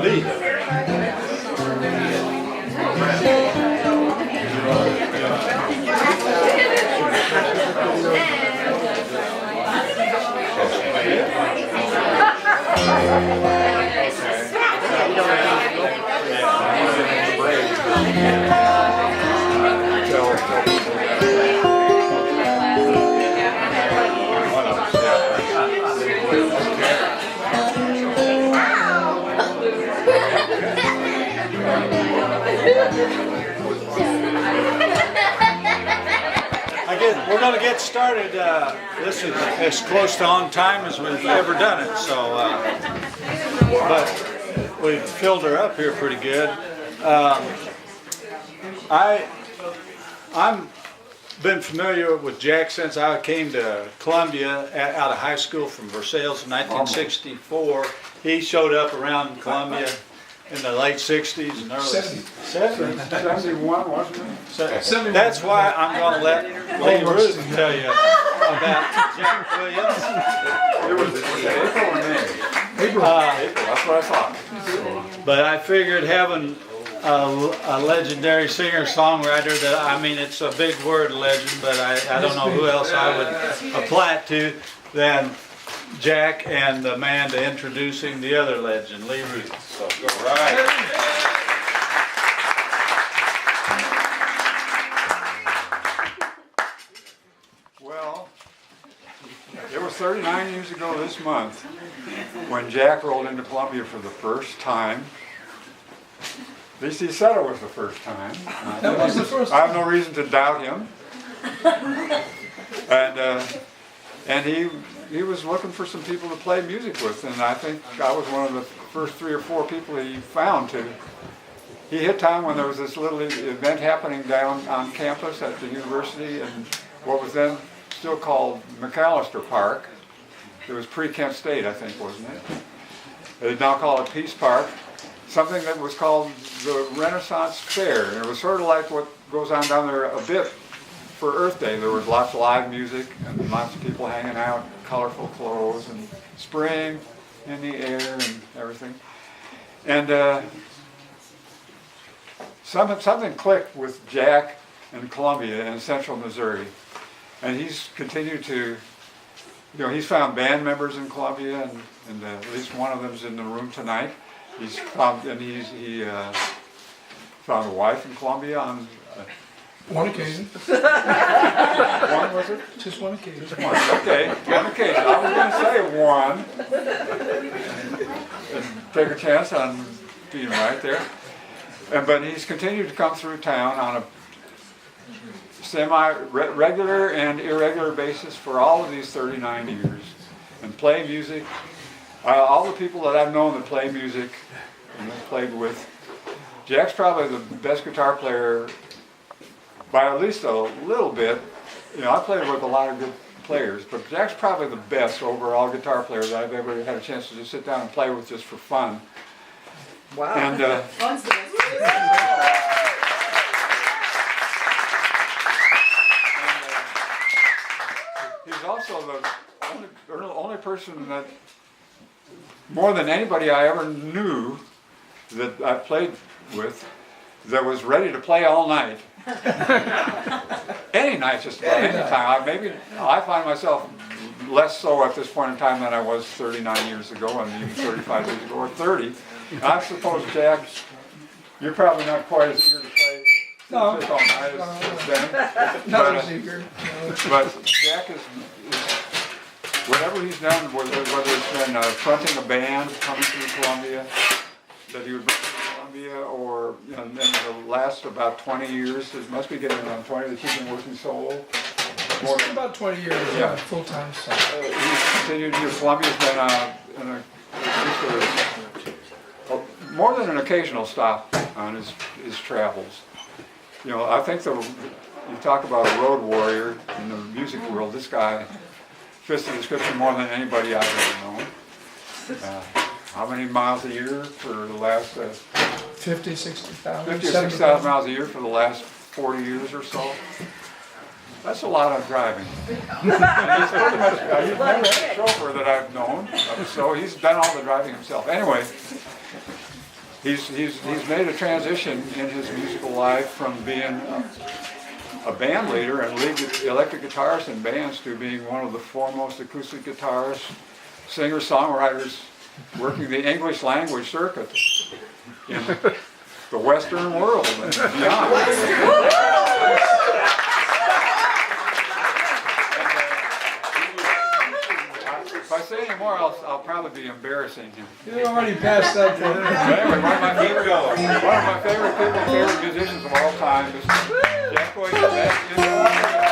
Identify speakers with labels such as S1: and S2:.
S1: Lee. We're going to get started. This is as close to on time as we've ever done it. So, but we've filled her up here pretty good. I'm been familiar with Jack since I came to Columbia out of high school from Versailles in 1964. He showed up around Columbia in the late 60s and early 70s.
S2: 71, wasn't it?
S1: So that's why I'm going to let Lee Ruth tell you about Jack Williams.
S2: It was April or May? April, that's what I thought.
S1: But I figured having a legendary singer-songwriter that, I mean, it's a big word, legend, but I don't know who else I would apply it to than Jack and the man to introducing the other legend, Lee Ruth. So go right.
S2: Well, it was 39 years ago this month when Jack rolled into Columbia for the first time. At least he said it was the first time.
S3: That was the first
S2: I have no reason to doubt him. And he was looking for some people to play music with, and I think I was one of the first 3 or 4 people he found to. He hit town when there was this little event happening down on campus at the university in what was then still called McAllister Park. It was pre-Kent State, I think, wasn't it? They now call it Peace Park. Something that was called the Renaissance Fair, and it was sort of like what goes on down there a bit for Earth Day. There was lots of live music and lots of people hanging out, colorful clothes, and spring in the air and everything. And something clicked with Jack in Columbia in central Missouri. And he's continued to, he's found band members in Columbia, and at least one of them's in the room tonight. He's found, he found a wife in Columbia on
S3: one occasion.
S2: one, was it?
S3: Just one occasion.
S2: Just one. Okay, one occasion. I was going to say one. And take a chance on being right there. But he's continued to come through town on a semi-regular and irregular basis for all of these 39 years and play music. All the people that I've known that play music and I've played with, Jack's probably the best guitar player by at least a little bit. I played with a lot of good players, but Jack's probably the best overall guitar player that I've ever had a chance to just sit down and play with just for fun.
S4: Wow.
S2: And
S4: Fun's the best.
S2: he's also the only person that, more than anybody I ever knew that I played with, that was ready to play all night. Any night, just about any time. I find myself less so at this point in time than I was 39 years ago, and even 35 years ago, or 30. I suppose, Jack, you're probably not quite as eager to play all night as Ben.
S3: Not as eager.
S2: But Jack is whatever he's done, whether it's been fronting a band coming through Columbia, that he would bring to Columbia, or in the last about 20 years, it must be getting around 20 that he's been working solo.
S3: It's been about 20 years, full-time. So.
S2: He's continued to do. Columbia's been more than an occasional stop on his travels. I think you talk about a road warrior in the music world. This guy fits the description more than anybody I've ever known. How many miles a year for the last
S3: 50, 60,000.
S2: 50 or 60,000 miles a year for the last 40 years or so. That's a lot of driving. And he's pretty much, he's never had a chauffeur that I've known, so he's done all the driving himself. Anyway, he's made a transition in his musical life from being a band leader and lead electric guitarist in bands to being one of the foremost acoustic guitarists, singer-songwriters working the English language circuit in the Western world and beyond. If I say any more, I'll probably be embarrassing him.
S3: You already passed that point.
S2: Anyway, one of my favorite people, favorite musicians of all time is Jack Boyd.